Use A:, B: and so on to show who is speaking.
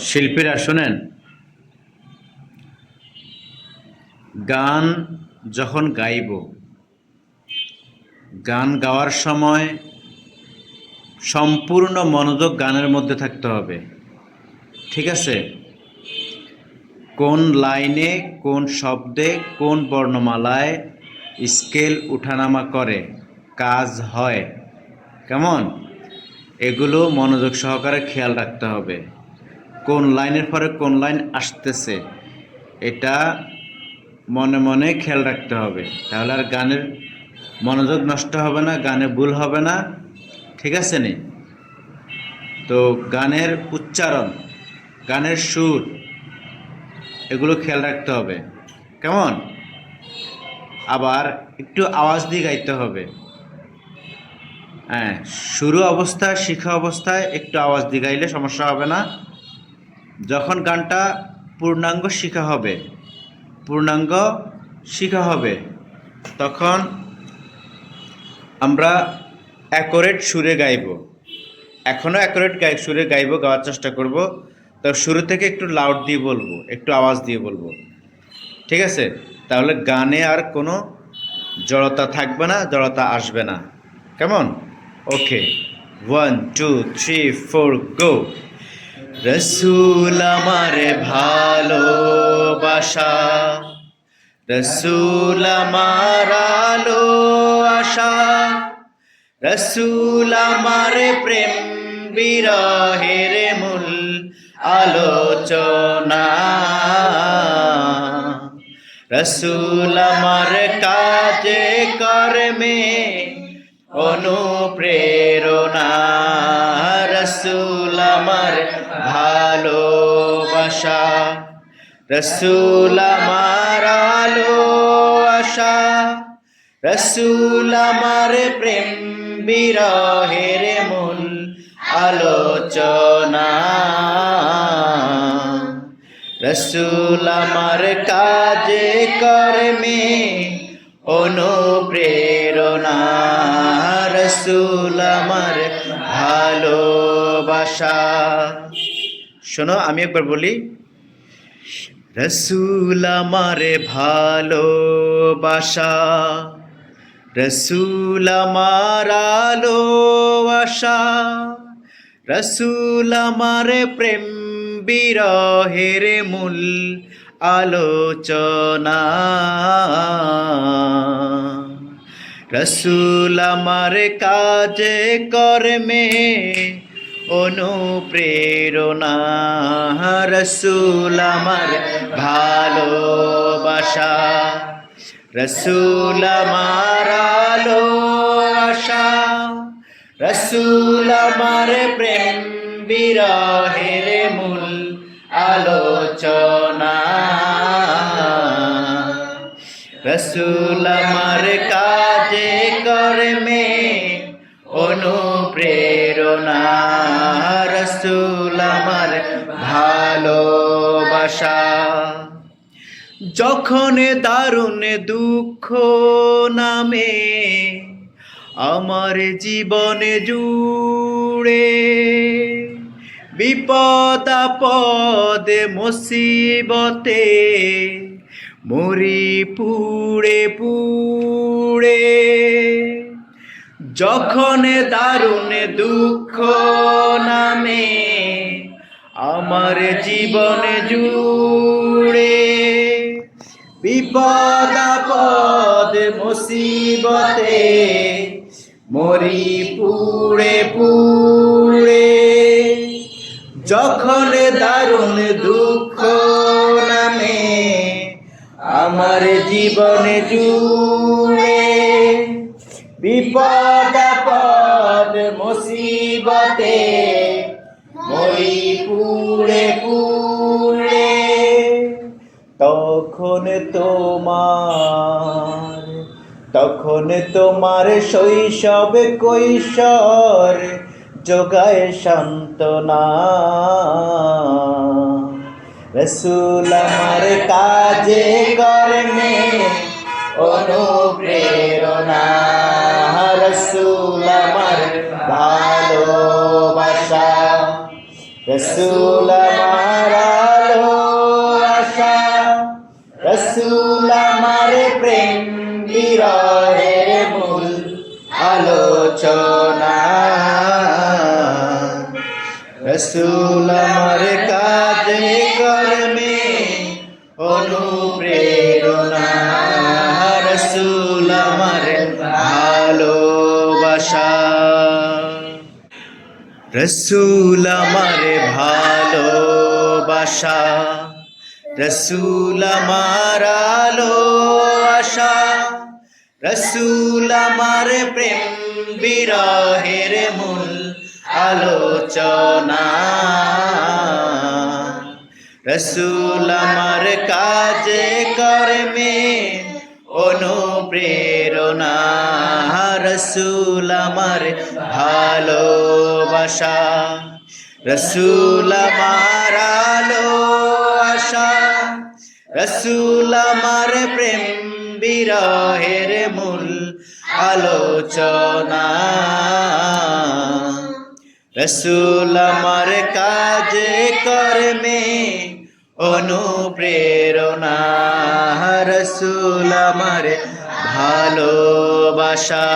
A: শিল্পীরা শোনেন, গান যখন গাইব, গান গাওয়ার সময় সম্পূর্ণ মনোযোগ গানের মধ্যে থাকতে হবে। ঠিক আছে? কোন লাইনে, কোন শব্দে, কোন বর্ণমালায় স্কেল উঠানামা করে, কাজ হয় কেমন, এগুলো মনোযোগ সহকারে খেয়াল রাখতে হবে। কোন লাইনের পরে কোন লাইন আসতেছে এটা মনে মনে খেয়াল রাখতে হবে, তাহলে আর গানের মনোযোগ নষ্ট হবে না, গানে ভুল হবে না। ঠিক আছে নি? তো গানের উচ্চারণ, গানের সুর, এগুলো খেয়াল রাখতে হবে কেমন। আবার একটু আওয়াজ দিয়ে গাইতে হবে। হ্যাঁ, শুরু অবস্থায়, শিখা অবস্থায় একটু আওয়াজ দিয়ে গাইলে সমস্যা হবে না। যখন গানটা পূর্ণাঙ্গ শিখা হবে তখন আমরা অ্যাকোরেট সুরে গাইব। এখনও অ্যাকোরেট সুরে গাওয়ার চেষ্টা করব। তো শুরু থেকে একটু লাউড দিয়ে বলবো, একটু আওয়াজ দিয়ে বলবো। ঠিক আছে? তাহলে গানে আর কোনো জড়তা থাকবে না, জড়তা আসবে না। কেমন? ওকে, 1 2 3 4 গো। রসুল আমারে ভালোবাসা, রসুল আমার আলো আশা, রসুল আমার প্রেম বিরহের মূল আলোচনা, রসুল আমার কাজে কর্মে অনুপ্রেরণা, রসুল আমার ভালোবাসা, রসুল আমার আলো আশা, রসুল আমার প্রেম বিরহের মূল আলোচনা, রসুল আমার কাজে কর্মে অনুপ্রেরণা, রসুল আমার ভালোবাসা। শোনো, আমি একবার বলি। রসুল আমার ভালোবাসা, রসুল আমার আলো আশা, রসুল আমার প্রেম বিরহের মূল আলোচনা, রসুল আমার কাজে কর্মে অনুপ্রেরণা, রসুল আমার ভালোবাসা, রসুল আমার আলো আশা, রসুল আমার প্রেম বিরহের মূল আলোচনা, রসুল আমার কাজে কর্মে অনুপ্রেরণা, রসুল আমার ভালোবাসা। যখন দারুণ দুঃখ নামে আমার জীবনে জুড়ে, বিপদ আপদে মুসিবতে মরি পুড়ে পুড়ে, যখন দারুণ দুঃখ নামে আমার জীবনে জুড়ে, বিপদ আপদ মুসিবতে মরি পুড়ে পুড়ে, যখন দারুণ দুঃখ নামে আমার জীবনে জুড়ে, বিপদ আপদ মুসিবতে মরি পুড়ে পুড়ে, তখন তোমার শৈশব কৈশোর যোগায় সান্ত্বনা, রসুল আমার কাজে কর্মে অনুপ্রেরণা, রসুল আমার ভালোবাসা, রসুল আমার রসুল আমার প্রেম বিরহের মূল আলোচনা, রসুল আমার কাজে কর্মে অনুপ্রেরণা, রসুল আমার ভালোবাসা, রসুল আমার ভালোবাসা, রসুল আমার আলো আশা, রসুল আমার প্রেম বিরহের মূল আলোচনা, রসুল আমার কাজে কর্মে অনুপ্রেরণা, রসুল আমার ভালোবাসা, রসুল আমার আলো আশা, রসুল আমার প্রেম বিরহের মূল আলোচনা, রসুল আমার কাজে কর্মে অনুপ্রেরণা, রসুল আমার ভালোবাসা।